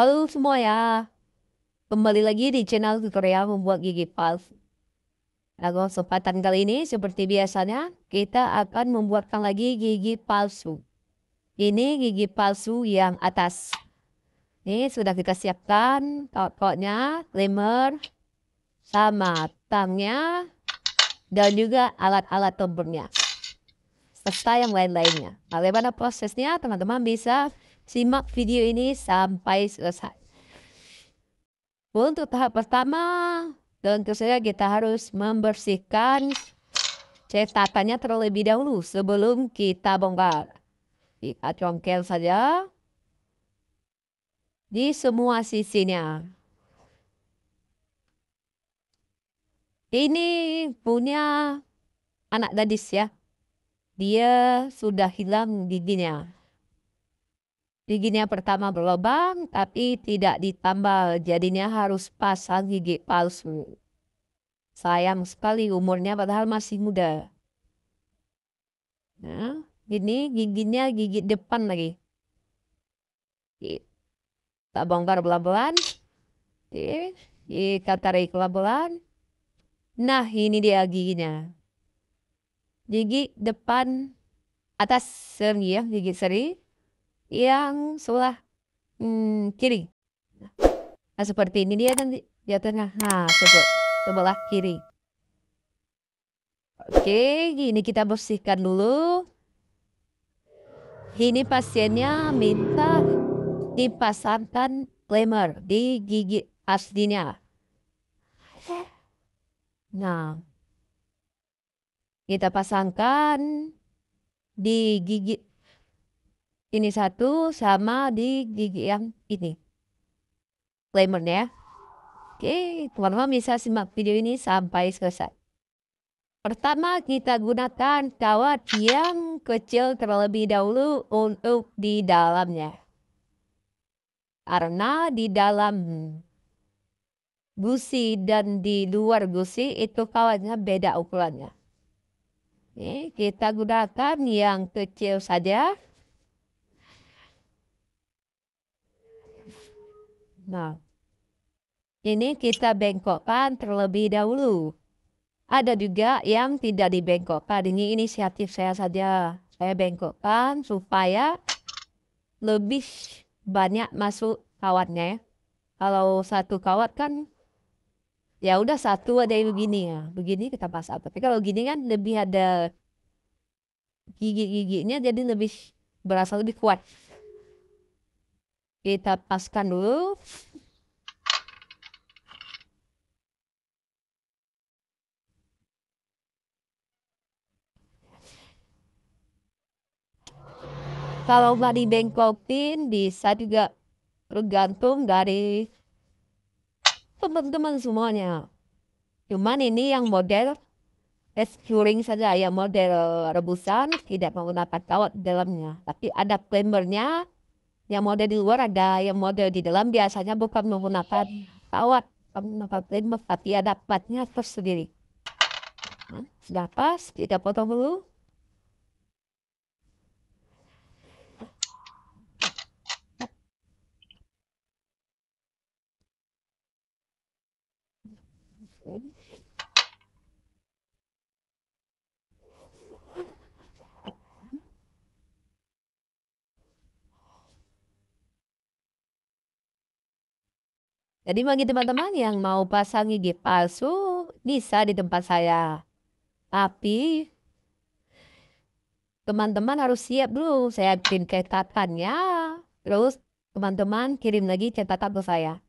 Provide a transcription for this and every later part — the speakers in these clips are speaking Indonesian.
Halo semua ya, kembali lagi di channel tutorial membuat gigi palsu. Nah, kesempatan kali ini seperti biasanya kita akan membuatkan lagi gigi palsu. Ini gigi palsu yang atas. Ini sudah kita siapkan kaut-kautnya, primer, sama tangnya, dan juga alat-alat tempurnya, serta yang lain-lainnya. Nah, bagaimana prosesnya? Teman-teman bisa simak video ini sampai selesai. Untuk tahap pertama, tentu saja kita harus membersihkan cetakannya terlebih dahulu sebelum kita bongkar. Kita congkel saja di semua sisinya. Ini punya anak gadis ya. Dia sudah hilang giginya. Giginya pertama berlubang tapi tidak ditambal, jadinya harus pasang gigi palsu. Sayang sekali umurnya padahal masih muda. Nah, ini giginya gigi depan lagi. Kita bongkar pelan-pelan. Kita tarik pelan-pelan. Nah, ini dia giginya. Gigi depan atas seri ya, gigi seri yang sebelah kiri. Nah, seperti ini dia nanti di tengah. Nah, sebelah kiri. Oke, ini kita bersihkan dulu. Ini pasiennya minta dipasangkan primer di gigi aslinya. Nah, kita pasangkan di gigi ini satu sama di gigi yang ini. Primernya. Oke, teman-teman bisa simak video ini sampai selesai. Pertama kita gunakan kawat yang kecil terlebih dahulu untuk di dalamnya. Karena di dalam gusi dan di luar gusi itu kawatnya beda ukurannya. Oke, kita gunakan yang kecil saja. Nah, ini kita bengkokkan terlebih dahulu. Ada juga yang tidak dibengkokkan. Ini inisiatif saya saja. Saya bengkokkan supaya lebih banyak masuk kawatnya ya. Kalau satu kawat kan ya udah satu ada yang begini ya. Begini kita pasang. Tapi kalau gini kan lebih ada gigi-giginya jadi lebih berasa lebih kuat. Kita paskan dulu. Kalau nggak dibengkokin bisa juga tergantung dari teman-teman semuanya. Cuman ini yang model es curing saja, yang model rebusan tidak menggunakan kawat di dalamnya. Tapi ada primernya, yang model di luar ada, yang model di dalam biasanya bukan menggunakan kawat, bukan menggunakan primer, tapi ada platnya tersendiri. Nah, sudah pas, kita potong dulu. Jadi bagi teman-teman yang mau pasang gigi palsu, bisa di tempat saya. Tapi teman-teman harus siap dulu. Saya kirim cetakannya, terus teman-teman kirim lagi catatan ke saya.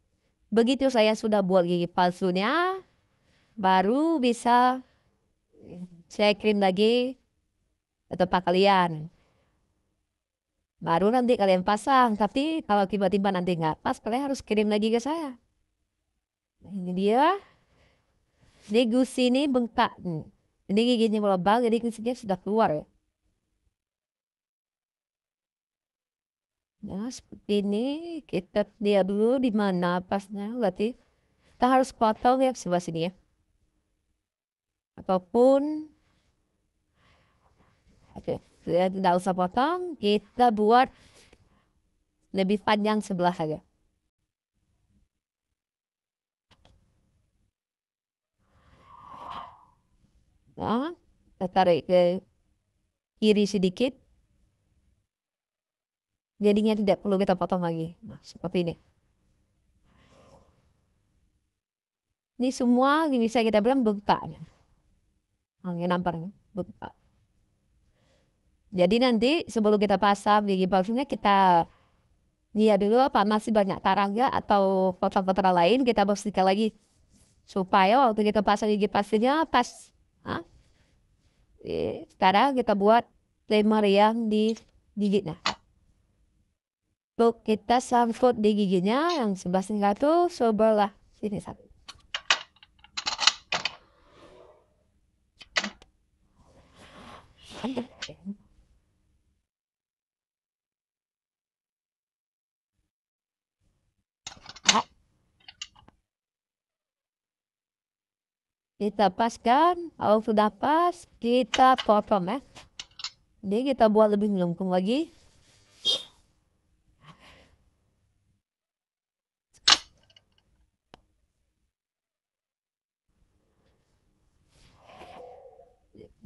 Begitu saya sudah buat gigi palsunya, baru bisa saya kirim lagi ke tempat kalian. Baru nanti kalian pasang. Tapi kalau tiba-tiba nanti nggak pas, kalian harus kirim lagi ke saya. Nah, ini dia. Ini gusi ini bengkak. Ini giginya melebang, jadi gusinya sudah keluar ya. Nah, seperti ini kita lihat dulu di mana pasnya. Berarti kita harus potong ya sebelah sini ya. Ataupun oke, ya, tidak usah potong, kita buat lebih panjang sebelah saja. Nah, kita tarik ke kiri sedikit. Jadinya tidak perlu kita potong lagi. Nah, seperti ini. Ini semua bisa kita bilang buka. Nah, ini nampaknya buka. Jadi nanti sebelum kita pasang gigi palsunya kita lihat dulu apa masih banyak karang ya atau kotoran-kotoran lain kita bersihkan lagi supaya waktu kita pasang gigi palsunya pas. Nah, sekarang kita buat primer yang di giginya. Untuk kita sangkut di giginya yang sebelah satu sebelah sini satu. Kita paskan, kalau sudah pas kita potong ya. Jadi kita buat lebih melengkung lagi.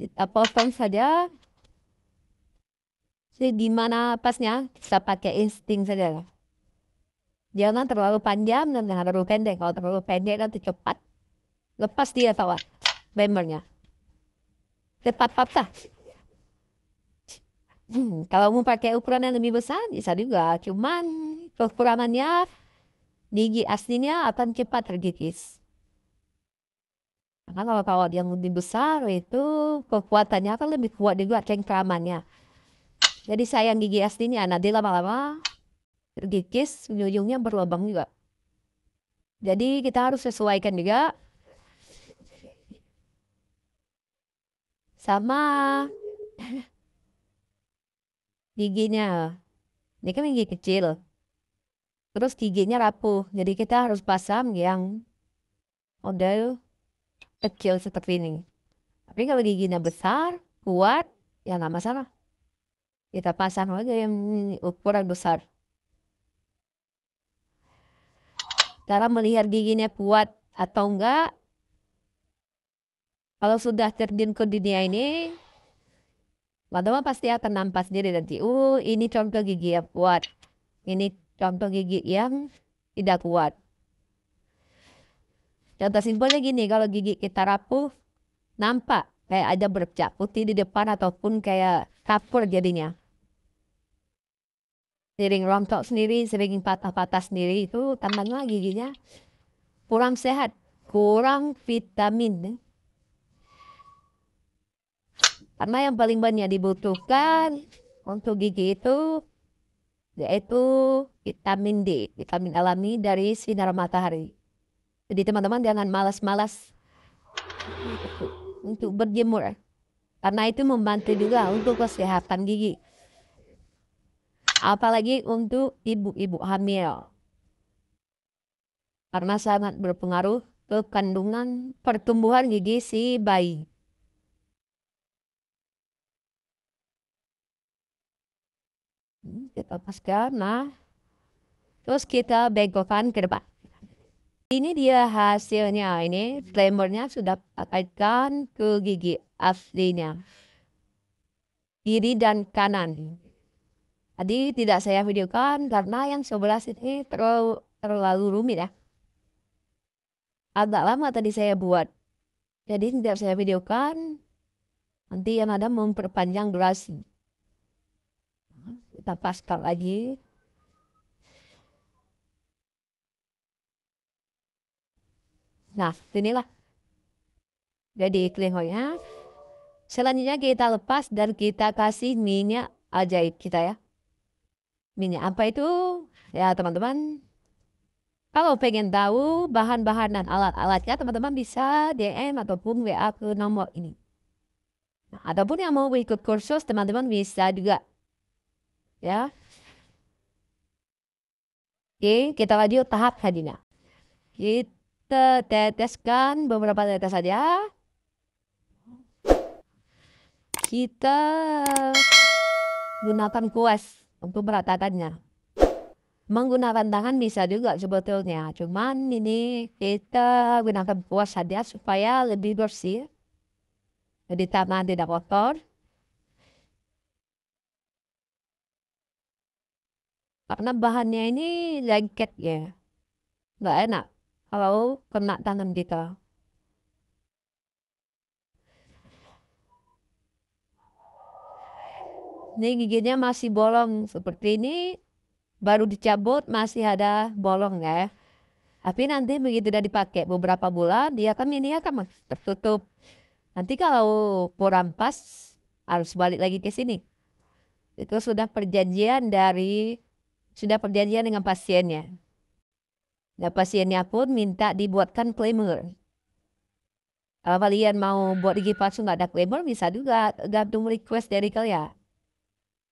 Kita potong saja. Jadi gimana pasnya kita pakai insting saja. Jangan terlalu panjang dan jangan terlalu pendek. Kalau terlalu pendek nanti cepat lepas dia tawa membernya. Cepat patah. Kalau mau pakai ukuran yang lebih besar bisa juga. Cuman kekurangannya gigi aslinya akan cepat terkikis. Karena kalau yang lebih besar itu kekuatannya akan lebih kuat juga cengkramannya. Jadi sayang gigi aslinya nanti lama-lama terkikis ujung-ujungnya berlubang juga. Jadi kita harus sesuaikan juga sama giginya. Ini kan gigi kecil. Terus giginya rapuh. Jadi kita harus pasang yang model kecil seperti ini. Tapi kalau giginya besar, kuat, ya nggak masalah. Kita pasang aja yang ukuran besar. Cara melihat giginya kuat atau enggak, kalau sudah terjun ke dunia ini, teman-teman pasti akan nampak sendiri nanti. Ini contoh gigi yang kuat. Ini contoh gigi yang tidak kuat. Contoh simpelnya gini, kalau gigi kita rapuh, nampak kayak ada bercak putih di depan ataupun kayak kapur jadinya. Sering rontok sendiri, sering patah-patah sendiri, itu tandanya giginya kurang sehat, kurang vitamin. Karena yang paling banyak dibutuhkan untuk gigi itu yaitu vitamin D, vitamin alami dari sinar matahari. Jadi teman-teman jangan malas-malas untuk berjemur. Karena itu membantu juga untuk kesehatan gigi. Apalagi untuk ibu-ibu hamil. Karena sangat berpengaruh ke kandungan pertumbuhan gigi si bayi. Kita paskan, nah. Terus kita bengkokkan ke depan. Ini dia hasilnya, ini primernya sudah pakaikan ke gigi aslinya. Kiri dan kanan. Tadi tidak saya videokan karena yang sebelah sini terlalu rumit ya. Agak lama tadi saya buat. Jadi tidak saya videokan. Nanti yang ada memperpanjang durasi. Kita paskan lagi. Nah, inilah. Jadi kelihatan. Selanjutnya kita lepas dan kita kasih minyak ajaib kita ya. Minyak apa itu? Ya teman-teman. Kalau pengen tahu bahan-bahan dan alat-alatnya teman-teman bisa DM ataupun WA ke nomor ini. Nah, ataupun yang mau ikut kursus teman-teman bisa juga. Ya. Oke, kita lanjut tahap selanjutnya. Kita teteskan beberapa tetes saja. Kita gunakan kuas untuk meratakannya. Menggunakan tangan bisa juga sebetulnya. Cuman ini kita gunakan kuas saja supaya lebih bersih. jadi tanah tidak kotor. Karena bahannya ini lengket ya, nggak enak kalau kena tangan kita. Ini giginya masih bolong seperti ini, baru dicabut masih ada bolong ya. Tapi nanti begitu udah dipakai beberapa bulan, dia kan ini akan tertutup. Nanti kalau kurang pas, harus balik lagi ke sini. Itu sudah perjanjian dengan pasiennya. Dan pasiennya pun minta dibuatkan claimer. Kalau kalian mau buat gigi palsu nggak ada claimer, bisa juga gantung request dari kalian.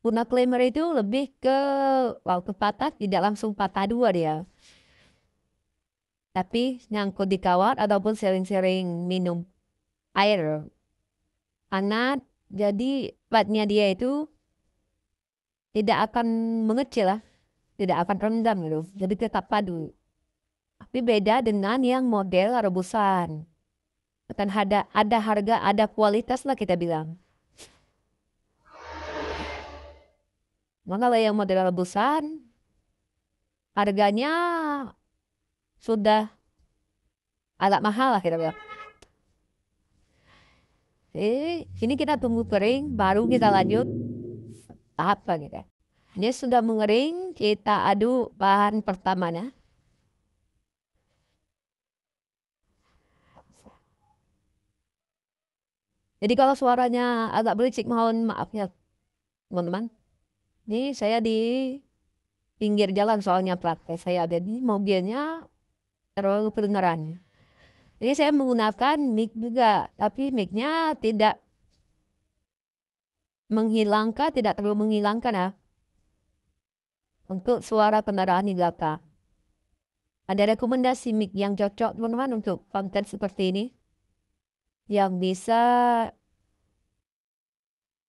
Guna claimer itu lebih ke waktu patah tidak langsung patah dua dia. Tapi nyangkut di kawat ataupun sering-sering minum air hangat. Jadi platnya dia itu tidak akan mengecil lah. Tidak akan rendam gitu. Jadi tetap padu. Tapi beda dengan yang model rebusan. Kan ada harga, ada kualitas lah kita bilang. Maka kalau yang model rebusan, harganya sudah agak mahal lah kita bilang. Ini kita tunggu kering, baru kita lanjut tahap gitu. Ini sudah mengering, kita aduk bahan pertamanya. Jadi kalau suaranya agak berisik, mohon maaf ya teman-teman. Ini saya di pinggir jalan soalnya praktek saya ada di mobilnya terlalu kedengaran. Jadi saya menggunakan mic juga, tapi micnya tidak menghilangkan, tidak terlalu menghilangkan ya. Untuk suara kendaraan di belakang. Ada rekomendasi mic yang cocok teman-teman untuk konten seperti ini. Yang bisa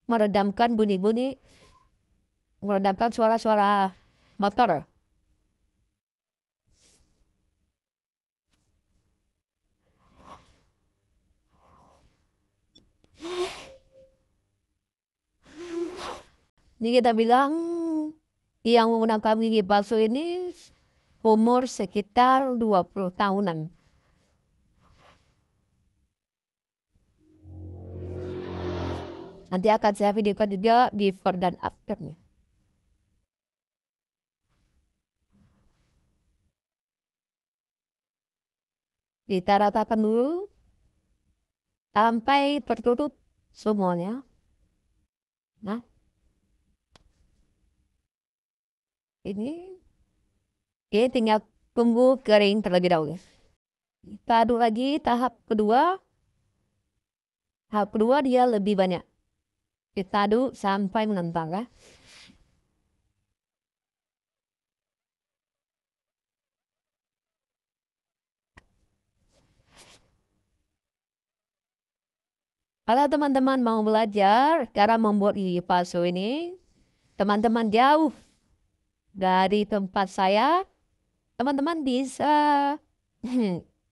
meredamkan bunyi-bunyi, meredamkan suara-suara motor. Ini kita bilang yang menggunakan gigi palsu ini umur sekitar 20 tahunan. Nanti akan saya videokan juga before dan afternya. Kita ratakan dulu sampai tertutup semuanya. Nah, ini oke, tinggal tunggu kering terlebih dahulu. Kita aduk lagi tahap kedua. Tahap kedua dia lebih banyak. Kita aduk sampai mengembang ya. Kalau teman-teman mau belajar cara membuat gigi palsu ini, teman-teman jauh dari tempat saya, teman-teman bisa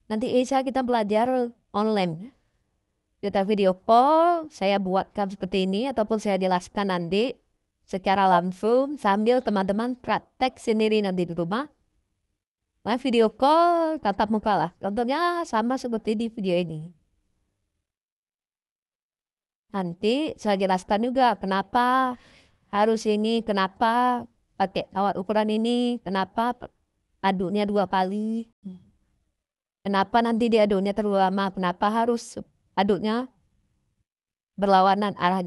nanti bisa kita belajar online. Kita video call, saya buatkan seperti ini ataupun saya jelaskan nanti secara langsung sambil teman-teman praktek sendiri nanti di rumah. Nah, video call tatap muka lah. Contohnya sama seperti di video ini. Nanti saya jelaskan juga kenapa harus ini, kenapa pakai kawat ukuran ini, kenapa aduknya 2 kali, kenapa nanti diaduknya terlalu lama, kenapa harus aduknya berlawanan arah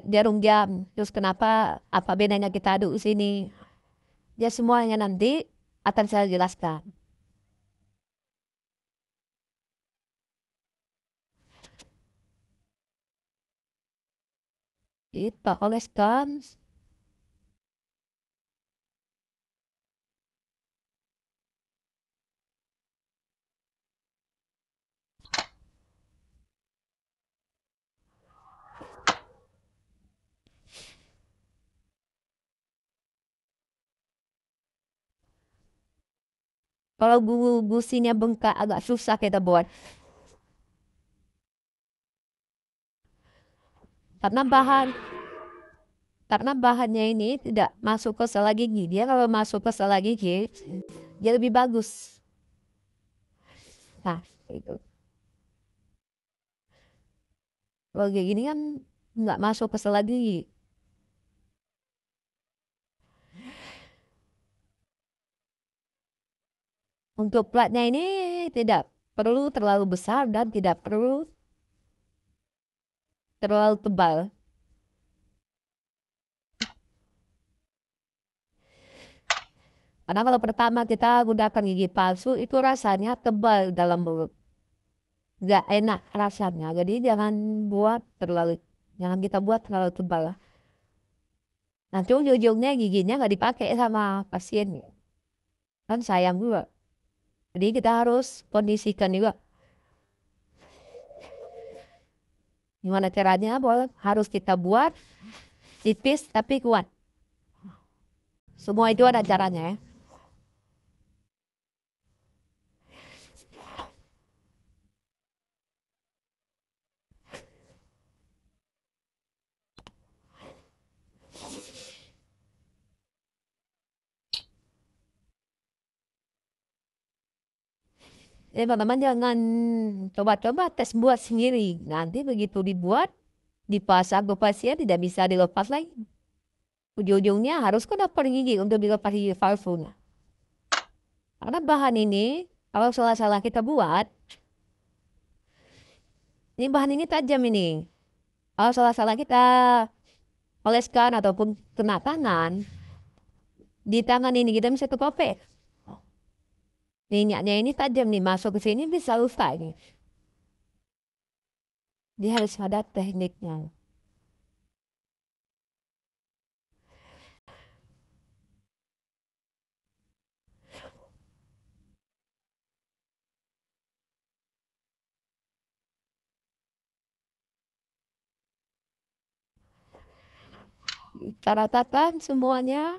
jarum jam, terus kenapa apa bedanya kita aduk di sini. Ya semuanya nanti akan saya jelaskan. Kita oleskan. Kalau gusinya bengkak agak susah kita buat. Karena bahannya ini tidak masuk ke sela gigi. Dia kalau masuk ke sela gigi, dia lebih bagus. Nah, itu. Kalau kayak gini kan nggak masuk ke sela gigi. Untuk platnya ini tidak perlu terlalu besar dan tidak perlu terlalu tebal. Karena kalau pertama kita gunakan gigi palsu itu rasanya tebal dalam mulut. Nggak enak rasanya. Jadi jangan kita buat terlalu tebal. Nanti ujung-ujungnya giginya nggak dipakai sama pasien. Kan sayang juga. Jadi kita harus kondisikan juga. Gimana caranya? Harus kita buat tipis tapi kuat. Semua itu ada caranya ya. Teman-teman jangan coba-coba tes buat sendiri. Nanti begitu dibuat, dipasang ke pasien tidak bisa dilepas lagi. Ujung-ujungnya harus kena gigi untuk dilepas gigi palsunya. Karena bahan ini, kalau salah-salah kita buat, ini bahan ini tajam ini. Kalau salah-salah kita oleskan ataupun kena tangan, di tangan ini kita bisa kepepet. Minyaknya ini tajam nih, masuk ke sini bisa luka nih. Dia harus ada tekniknya. Kita ratakan semuanya.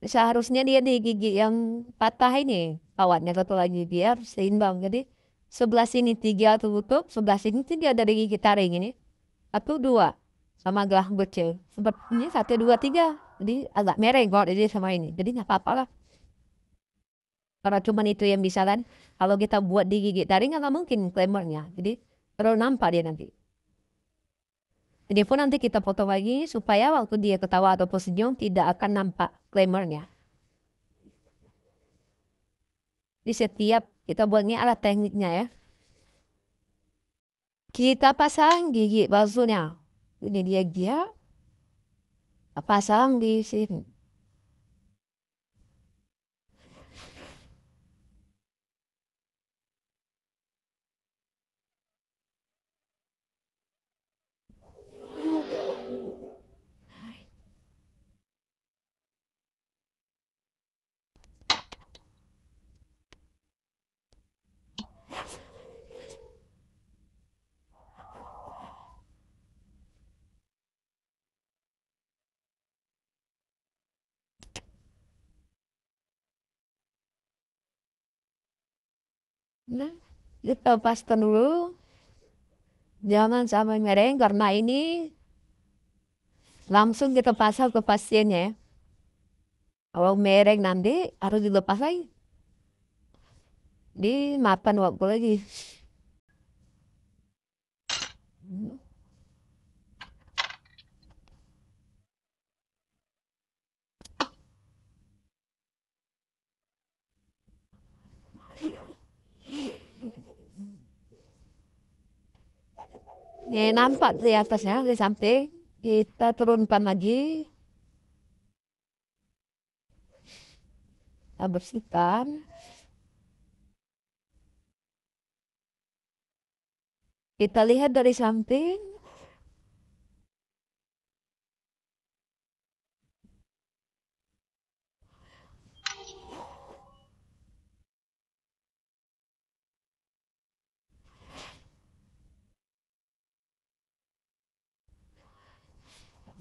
Seharusnya dia di gigi yang patah ini kawatnya satu lagi biar seimbang. Jadi sebelah sini tiga tutup, sebelah sini tiga dari gigi taring ini. Satu dua sama gelang kecil. Sepertinya satu dua tiga. Jadi agak mereng kok jadi sama ini. Jadi nggak apa-apa lah. Karena cuma itu yang bisa kan. Kalau kita buat di gigi taring nggak mungkin klemernya. Jadi terlalu nampak dia nanti. Jadi pun nanti kita foto lagi supaya waktu dia ketawa atau senyum tidak akan nampak klemernya. Di setiap kita buatnya ada tekniknya ya. Kita pasang gigi palsunya. Ini dia pasang di sini. Nah, kita paskan dulu. Jangan sampai mereng karena ini langsung kita pasang ke pasiennya ya. Kalau mereng nanti harus dilepas lagi. Dimakan waktu lagi. Ini nampak di atasnya, di samping. Kita turunkan lagi. Kita bersihkan. Kita lihat dari samping.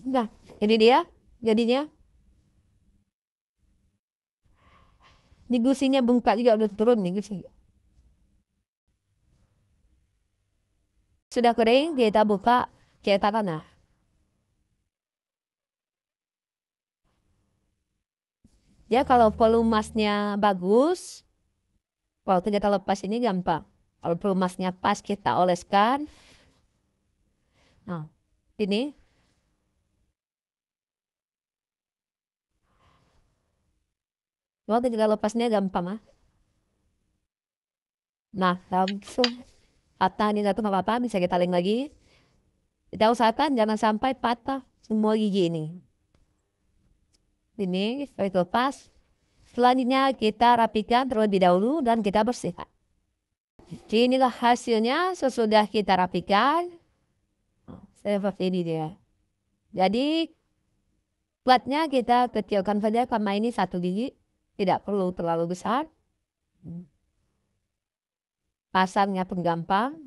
Nah, ini dia jadinya. Ini gusinya bengkak juga udah turun nih gusinya. Sudah kering, kita buka cetakan. Nah, ya kalau volumasnya bagus, waktu kita lepas ini gampang. Kalau volumasnya pas kita oleskan. Nah, ini. Waktu kita lepasnya gampang ah. Nah, langsung patah ini satu nggak apa-apa, bisa kita lem lagi. Kita usahakan jangan sampai patah semua gigi ini. Ini setelah itu lepas. Selanjutnya kita rapikan terlebih dahulu dan kita bersihkan. Jadi inilah hasilnya sesudah kita rapikan. Seperti ini dia. Jadi platnya kita kecilkan saja karena ini satu gigi. Tidak perlu terlalu besar. Pasangnya pun gampang.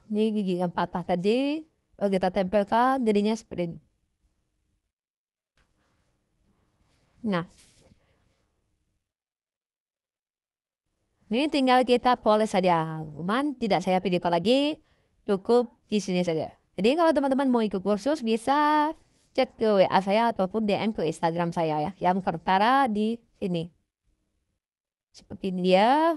Ini gigi yang patah tadi. Kalau kita tempelkan jadinya seperti ini. Nah, ini tinggal kita poles saja. Cuman tidak saya videokan lagi. Cukup di sini saja. Jadi kalau teman-teman mau ikut kursus bisa cek ke WA saya ataupun DM ke Instagram saya ya. Yang tertera di sini. Seperti ini dia.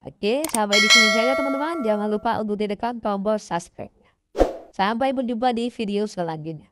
Oke, sampai di sini saja teman-teman. Jangan lupa untuk tekan tombol subscribe. Sampai berjumpa di video selanjutnya.